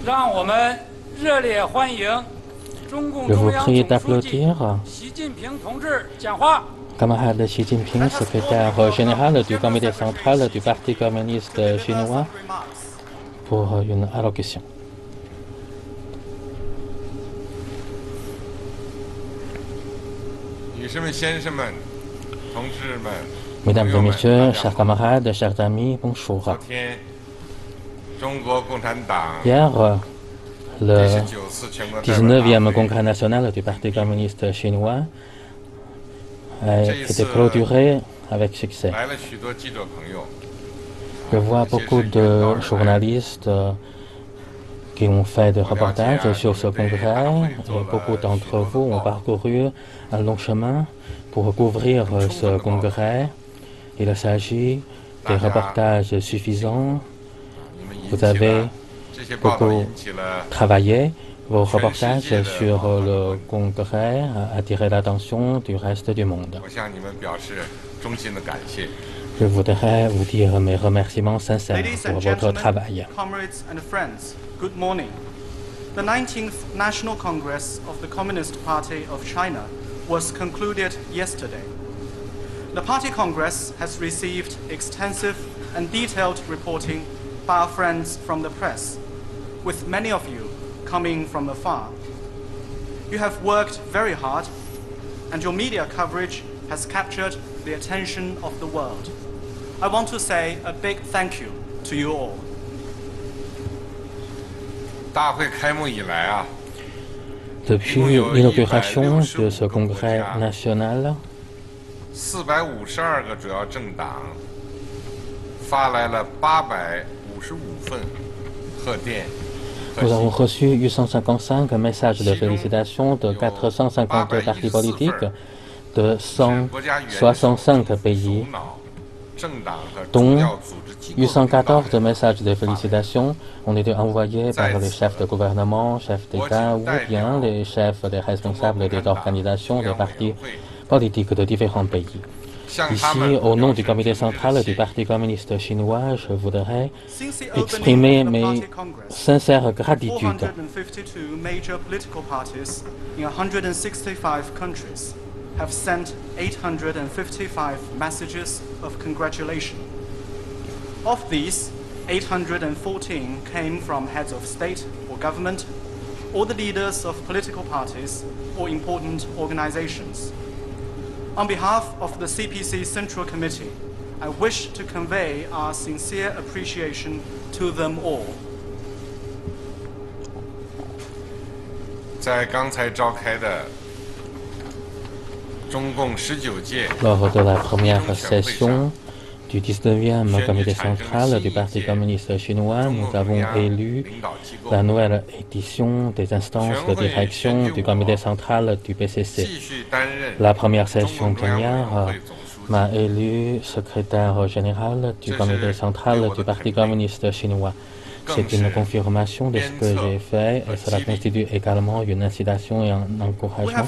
让我们热烈欢迎中共 Je 中 vous 央 prie 总书记 d'applaudir 习近平同志讲话。 camarade Xi Jinping, secrétaire général du comité central du Parti communiste chinois, pour une allocution. Mesdames et messieurs, chers camarades, chers amis, bonjour. Hier, le 19e congrès national du Parti communiste chinois a été clôturé avec succès. Je vois beaucoup de journalistes qui ont fait des reportages sur ce congrès et beaucoup d'entre vous ont parcouru un long chemin pour couvrir ce congrès. Il s'agit des reportages suffisants. Vous avez beaucoup travaillé. Vos reportages sur le congrès ont attiré l'attention du reste du monde. Je voudrais vous dire mes remerciements sincères pour votre travail. Good morning. The 19th National Congress of the Communist Party of China was concluded yesterday. The Party Congress has received extensive and detailed reporting by our friends from the press, with many of you coming from afar. You have worked very hard, and your media coverage has captured the attention of the world. I want to say a big thank you to you all. Depuis l'inauguration de ce congrès national, 452个主要政党发来了855份贺电。 nous avons reçu 855 messages de félicitations de 452 partis politiques de 165 pays, dont 814 messages de félicitations ont été envoyés par les chefs de gouvernement, chefs d'État ou bien les chefs des responsables des organisations des partis politiques de différents pays. Ici, au nom du comité central du Parti communiste chinois, je voudrais exprimer mes sincères gratitudes. 452 major political parties in 165 countries have sent 855 messages of congratulation. Of these, 814 came from heads of state or government, or the leaders of political parties or important organizations. On behalf of the CPC Central Committee, I wish to convey our sincere appreciation to them all. 在刚才召开的中共19届 Lors de la première session du 19e comité central du Parti communiste chinois, nous avons élu la nouvelle édition des instances de direction du comité central du PCC. La première session plénière m'a élu secrétaire général du comité central du Parti communiste chinois. C'est une confirmation de ce que j'ai fait et cela constitue également une incitation et un encouragement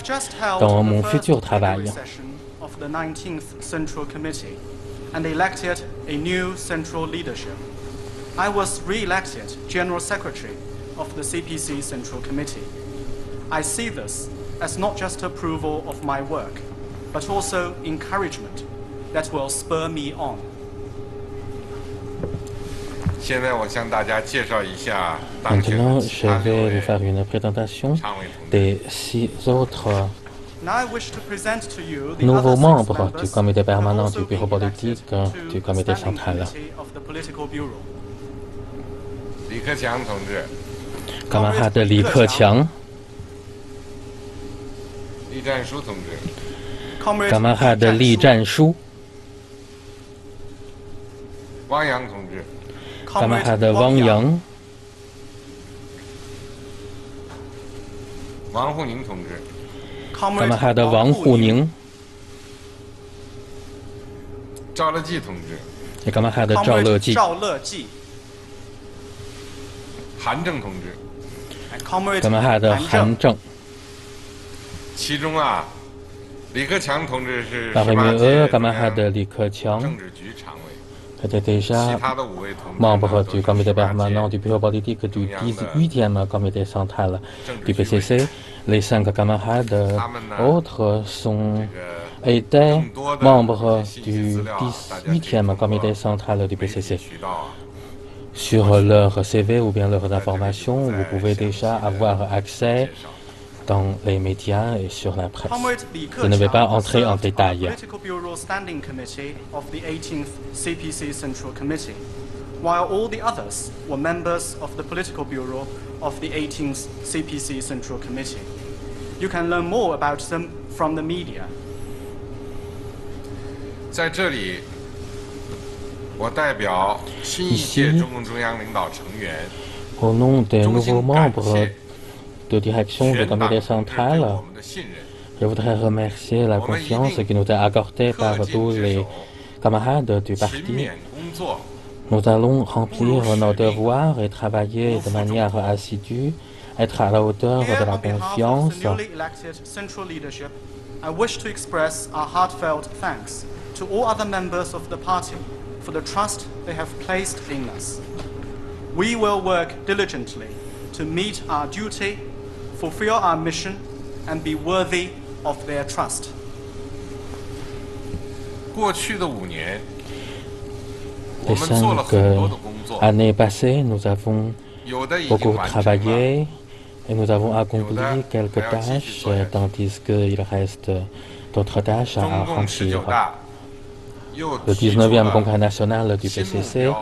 dans mon futur travail. And elected a new central leadership. I was re-elected General Secretary of the CPC Central Committee. I see this as not just approval of my work, but also encouragement that will spur me on. 现在我向大家介绍一下 Maintenant, je vais vous faire une présentation des 6 autres nouveaux membres du comité permanent du bureau politique du comité central. Camarade Li Keqiang, camarade Li Zhanshu, camarade Wang Yang, camarade Wang Huning, et camarade Zhao Leji. Camarade Han Zheng. Parmi eux, camarade Li Keqiang était déjà membre du comité permanent du bureau politique du 18e comité central du PCC. Les 5 camarades autres étaient membres du 18e comité central du PCC. Sur leur CV ou bien leurs informations, vous pouvez déjà avoir accès dans les médias et sur la presse. Je ne vais pas entrer en détail. While all the others were members of the political bureau of the 18th CPC Central Committee. You can learn more about them from the media. 在这里，我代表新一届中共中央领导成员， Au nom des nouveaux membres de direction du comité central, je voudrais remercier la confiance qui nous est accordée par tous les camarades du parti. Nous allons remplir nos devoirs et travailler de manière assidue, être à la hauteur de la confiance. I wish to express our heartfelt thanks to all other members of the party for the trust they have placed in us. We will work diligently to meet our duty, fulfill our mission, and be worthy of their trust. 过去的5年， Les 5 années passées, nous avons beaucoup travaillé et nous avons accompli quelques tâches, tandis qu'il reste d'autres tâches à remplir. Le 19e congrès national du PCC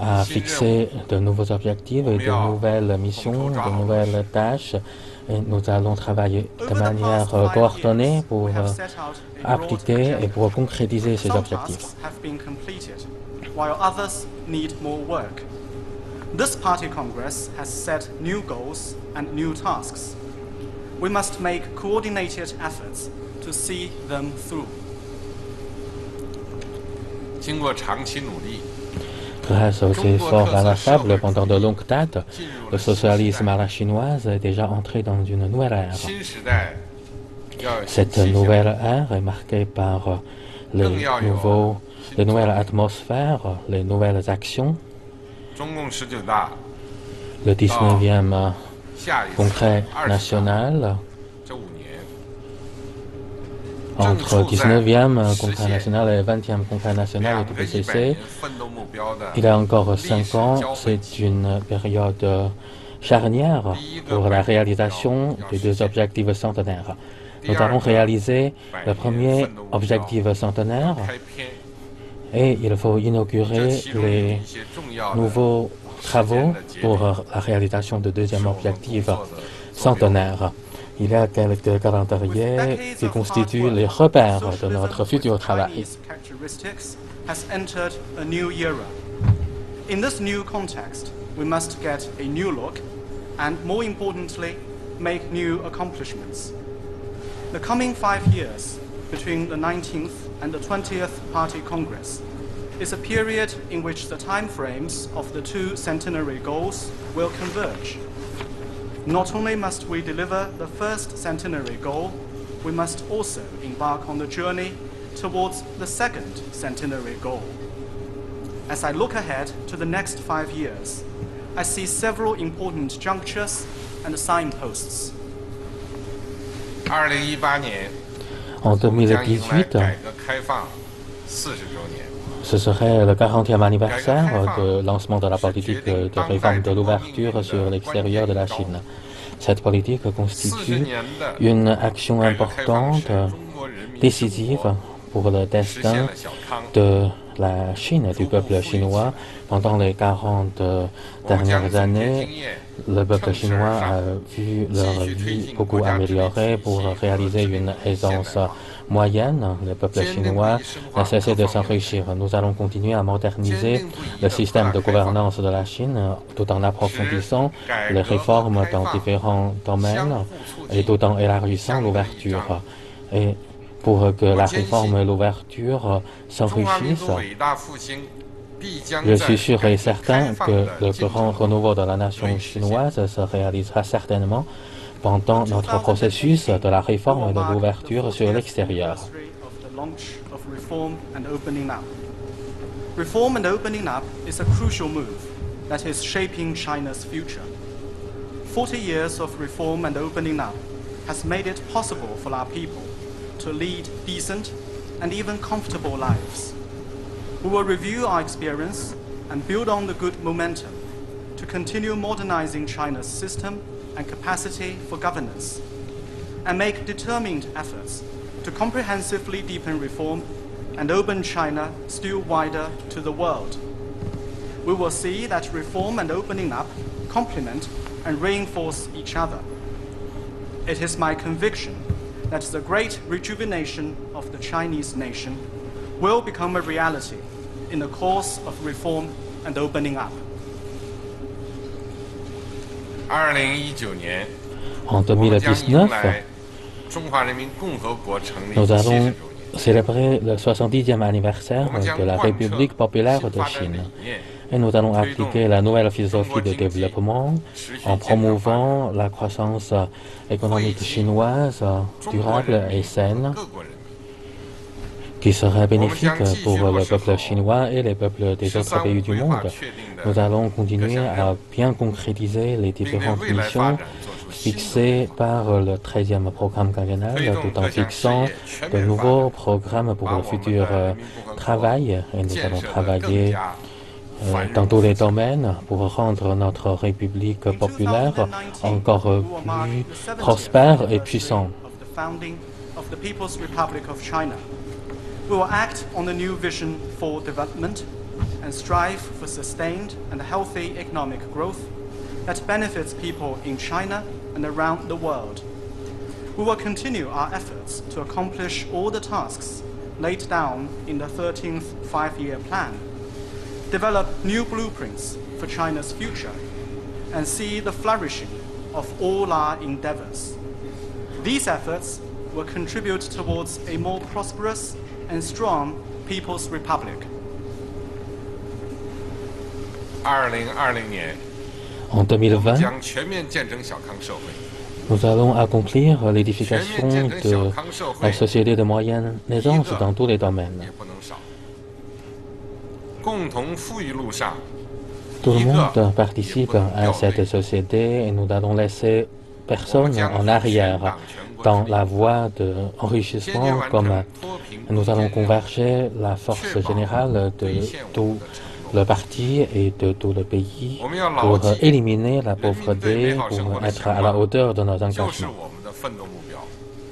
a fixé de nouveaux objectifs et de nouvelles missions, de nouvelles tâches, et nous allons travailler de manière coordonnée pour appliquer et pour concrétiser ces objectifs. While others need more work. This party congress has set new goals and new tasks. We must make coordinated efforts to see them through. 经过长期努力， Grâce aux efforts inlassables pendant de longues dates, le socialisme à la chinoise est déjà entré dans une nouvelle ère. 新时代要 Cette nouvelle ère est marquée par les nouvelles atmosphères, les nouvelles actions. 中共19大 Le 19e 下一次 congrès 20national, 这5年， entre 19e congrès national et 20e congrès national 2 du 个100 PCC, 年奋斗目标的 il y a encore 5 ans, c'est une période charnière pour la réalisation des 2 objectifs centenaires. Nous allons réaliser le premier objectif centenaire 开篇， et il faut inaugurer 其中有 les 一些重要的 nouveaux travaux pour la réalisation du 2e objectif centenaire. Il y a quelques calendriers qui constituent les repères de notre futur travail. Characteristics has entered a new era. In this new context, we must get a new look and, more importantly, make new accomplishments. The coming 5 years between the 19th and the 20th Party Congress is a period in which the time frames of the 2 centenary goals will converge. Not only must we deliver the first centenary goal, we must also embark on the journey towards the second centenary goal. As I look ahead to the next 5 years, I see several important junctures and signposts. 2018年， En 我们将迎来 2018, 改革开放40周年。 ce serait le 40e anniversaire de lancement de la politique de réforme de l'ouverture sur l'extérieur de la Chine. Cette politique 40 constitue 年的 une action 改革开放 importante, 是中国人民 décisive 生活 pour le 实现 destin 了小康。 de la Chine et du peuple chinois. Pendant les 40 dernières années, le peuple chinois a vu leur vie beaucoup améliorée pour réaliser une aisance moyenne. Le peuple chinois n'a cessé de s'enrichir. Nous allons continuer à moderniser le système de gouvernance de la Chine tout en approfondissant les réformes dans différents domaines et tout en élargissant l'ouverture. Et pour que la réforme et l'ouverture 中华民 s'enrichissent, 族伟大复兴必将 je 在 suis sûr 改 et 革开 certain 放 que 的 le 进 grand 程 renouveau de la nation chinoise se réalisera certainement pendant notre processus de la réforme et de l'ouverture sur l'extérieur. Of the launch of reform and opening up. Reform and opening up is a crucial move that is shaping China's future. 40 years of reform and opening up has made it possible for our people to lead decent and even comfortable lives. We will review our experience and build on the good momentum to continue modernizing China's system and capacity for governance, and make determined efforts to comprehensively deepen reform and open China still wider to the world. We will see that reform and opening up complement and reinforce each other. It is my conviction that the great rejuvenation of the Chinese nation will become a reality in the course of reform and opening up. En 2019, nous allons célébrer le 70e anniversaire de la République populaire de Chine. Et nous allons appliquer la nouvelle philosophie de développement en promouvant la croissance économique chinoise durable et saine, qui sera bénéfique pour le peuple chinois et les peuples des autres pays du monde. Nous allons continuer à bien concrétiser les différentes missions fixées par le 13e programme quinquennal, tout en fixant de nouveaux programmes pour le futur travail. Et nous allons travailler dans tous les domaines pour rendre notre République populaire encore plus prospère et puissante. We will act on the new vision for development and strive for sustained and healthy economic growth that benefits people in China and around the world. We will continue our efforts to accomplish all the tasks laid down in the 13th Five-Year Plan, develop new blueprints for China's future, and see the flourishing of all our endeavors. These efforts will contribute towards a more prosperous and strong People's Republic. En 2020, nous allons accomplir l'édification de la société de moyenne aisance dans tous les domaines. Tout le monde participe à cette société et nous allons laisser personne en arrière dans la voie d'enrichissement commun. Nous allons converger la force générale de tout le parti et de tout le pays pour éliminer la pauvreté, pour être à la hauteur de nos engagements.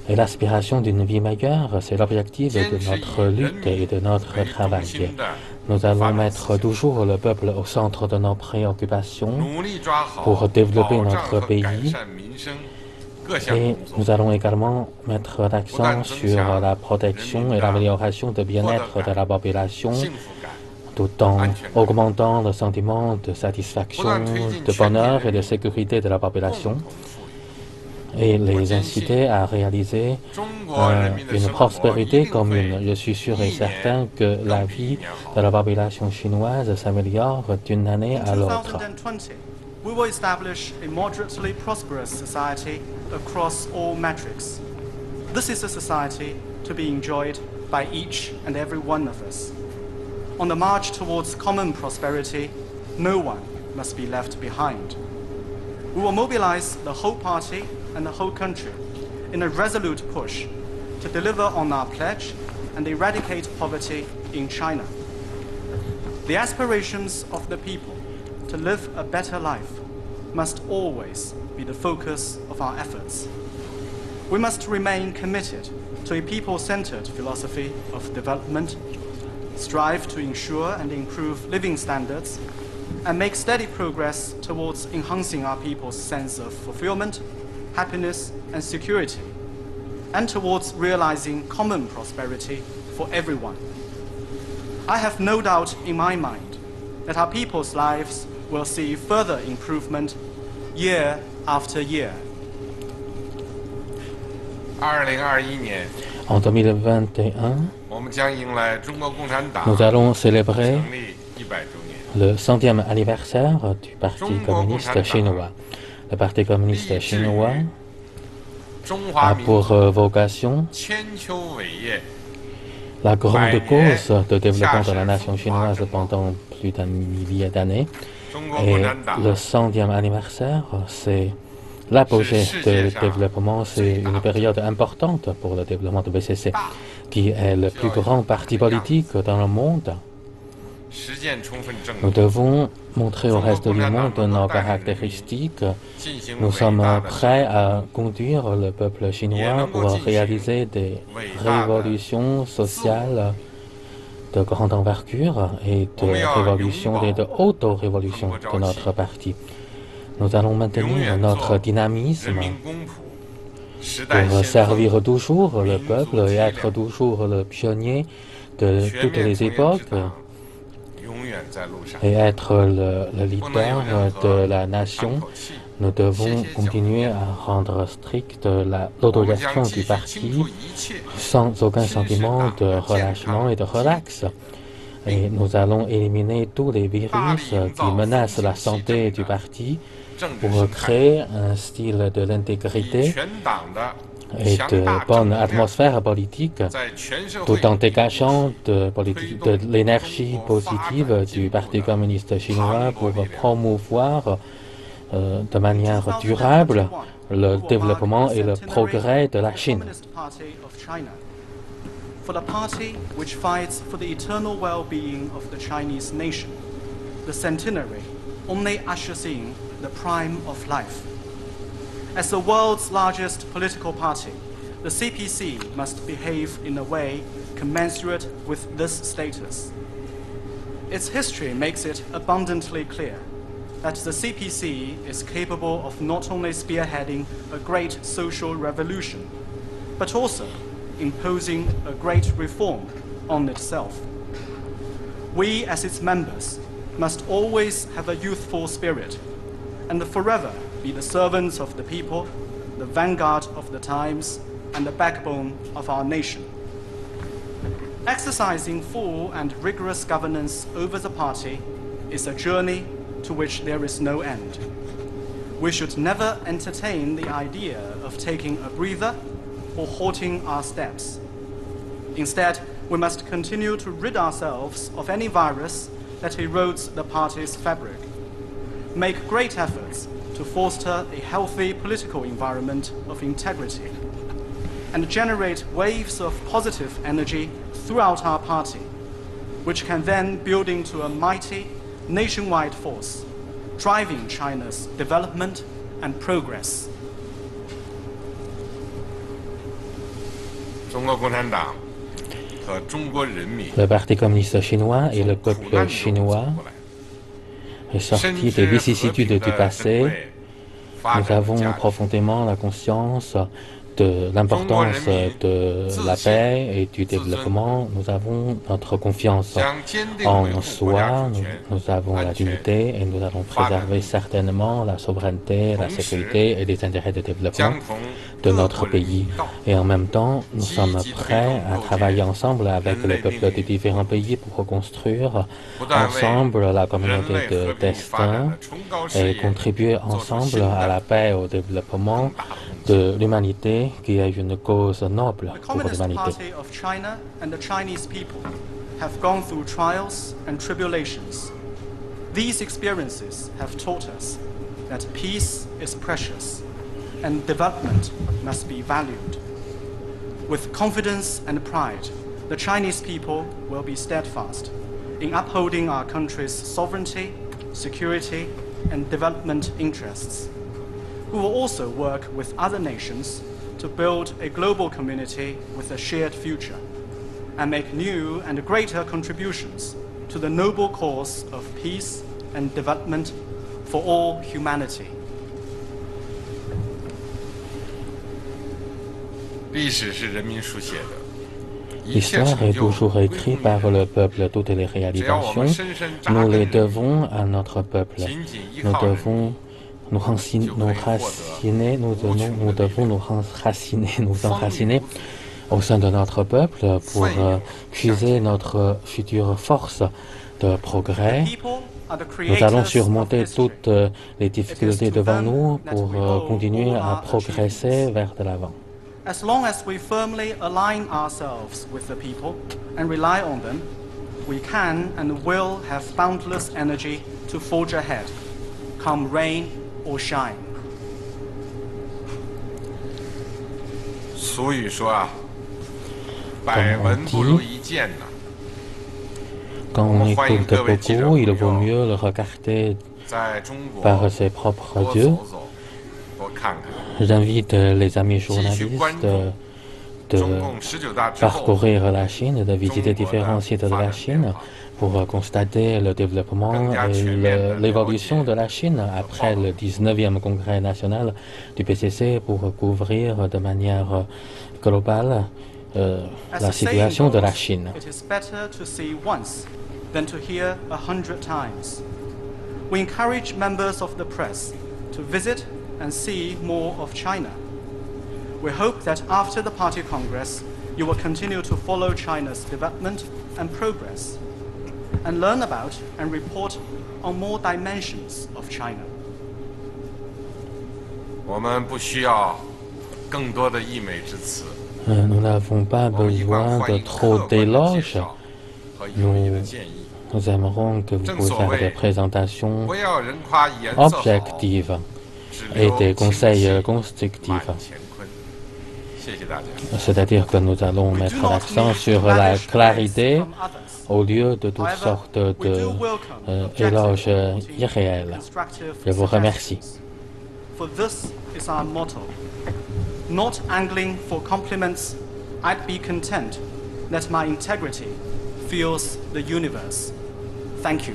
Et l'aspiration d'une vie meilleure, c'est l'objectif de notre lutte et de notre travail. Nous allons mettre toujours le peuple au centre de nos préoccupations pour développer notre pays. Et nous allons également mettre l'accent sur la protection et l'amélioration du bien-être de la population, tout en augmentant le sentiment de satisfaction, de bonheur et de sécurité de la population, et les inciter à réaliser une prospérité commune. Je suis sûr et certain que la vie de la population chinoise s'améliore d'une année à l'autre. We will establish a moderately prosperous society across all metrics. This is a society to be enjoyed by each and every one of us. On the march towards common prosperity, no one must be left behind. We will mobilize the whole party and the whole country in a resolute push to deliver on our pledge and eradicate poverty in China. The aspirations of the people to live a better life must always be the focus of our efforts. We must remain committed to a people-centered philosophy of development, strive to ensure and improve living standards, and make steady progress towards enhancing our people's sense of fulfillment, happiness, and security, and towards realizing common prosperity for everyone. I have no doubt in my mind that our people's lives will see further improvement year after year. En 2021, nous allons célébrer le 100e anniversaire du Parti communiste chinois. Le Parti communiste chinois a pour vocation La grande cause de développement de la nation chinoise pendant plus d'un millier d'années et le 100e anniversaire, c'est l'apogée du développement, c'est une période importante pour le développement de BCC, qui est le plus grand parti politique dans le monde. Nous devons montrer au reste du monde nos caractéristiques. Nous sommes prêts à conduire le peuple chinois pour réaliser des révolutions sociales de grande envergure et de révolution et de auto-révolution de notre parti. Nous allons maintenir notre dynamisme pour servir toujours le peuple et être toujours le pionnier de toutes les époques et être le leader de la nation. Nous devons continuer à rendre stricte l'autorisation du parti sans aucun sentiment de relâchement et de relax. Et nous allons éliminer tous les virus qui menacent la santé du parti pour créer un style de l'intégrité et de bonne atmosphère politique, tout en dégagant de l'énergie positive du Parti communiste chinois pour promouvoir de manière durable le développement et le progrès de la Chine. For the party which fights for the eternal well-being of the Chinese nation, the centenary only ushers in the prime of life. As the world's largest political party, the CPC must behave in a way commensurate with this status. Its history makes it abundantly clear that the CPC is capable of not only spearheading a great social revolution, but also imposing a great reform on itself. We, as its members, must always have a youthful spirit and forever be the servants of the people, the vanguard of the times, and the backbone of our nation. Exercising full and rigorous governance over the party is a journey to which there is no end. We should never entertain the idea of taking a breather or halting our steps. Instead, we must continue to rid ourselves of any virus that erodes the party's fabric, make great efforts to foster a healthy political environment of integrity, and generate waves of positive energy throughout our party, which can then build into a mighty nationwide force, driving China's development and progress. Le Parti communiste chinois et le peuple chinois est sorti des vicissitudes du passé. Nous avons profondément la conscience de l'importance de la paix et du développement. Nous avons notre confiance en soi, nous avons la dignité et nous allons préserver certainement la souveraineté, la sécurité et les intérêts de développement de notre pays. Et en même temps, nous sommes prêts à travailler ensemble avec les peuples des différents pays pour reconstruire ensemble la communauté de destin et contribuer ensemble à la paix et au développement de l'humanité, qui est une cause noble pour l'humanité. The Communist Party of China and the Chinese people have gone through trials and tribulations. These experiences have taught us that peace is precious and development must be valued. With confidence and pride, the Chinese people will be steadfast in upholding our country's sovereignty, security, and development interests. We will also work with other nations to build a global community with a shared future and make new and greater contributions to the noble cause of peace and development for all humanity. L'histoire est toujours écrite par le peuple. Toutes les réalisations, nous les devons à notre peuple. Nous devons nous enraciner au sein de notre peuple pour puiser notre future force de progrès. Nous allons surmonter toutes les difficultés devant nous pour continuer à progresser vers de l'avant. As long as we firmly align ourselves with the people and rely on them, we can and will have boundless energy to forge ahead, come rain or shine. 俗语说啊，百闻不如一见呐。Quand on écoute beaucoup, il vaut mieux le regarder par ses propres yeux. J'invite les amis journalistes de parcourir la Chine, de visiter différents sites de la Chine pour constater le développement et l'évolution de la Chine après le 19e congrès national du PCC pour couvrir de manière globale la situation de la Chine. Than to hear 100 times. We encourage members of the press to visit and see more of China. We hope that after the Party Congress, you will continue to follow China's development and progress, and learn about and report on more dimensions of China. 我们不需要更多的溢美之词。Nous n'avons pas besoin de trop d'éloges. Nous aimerons que vous puissiez faire des présentations objectives et des conseils constructifs. C'est-à-dire que nous allons mettre l'accent sur la clarité au lieu de toutes sortes d'éloges irréels. Je vous remercie. For this is our motto. Not angling for compliments, I'd be content that my integrity fills the universe. Thank you.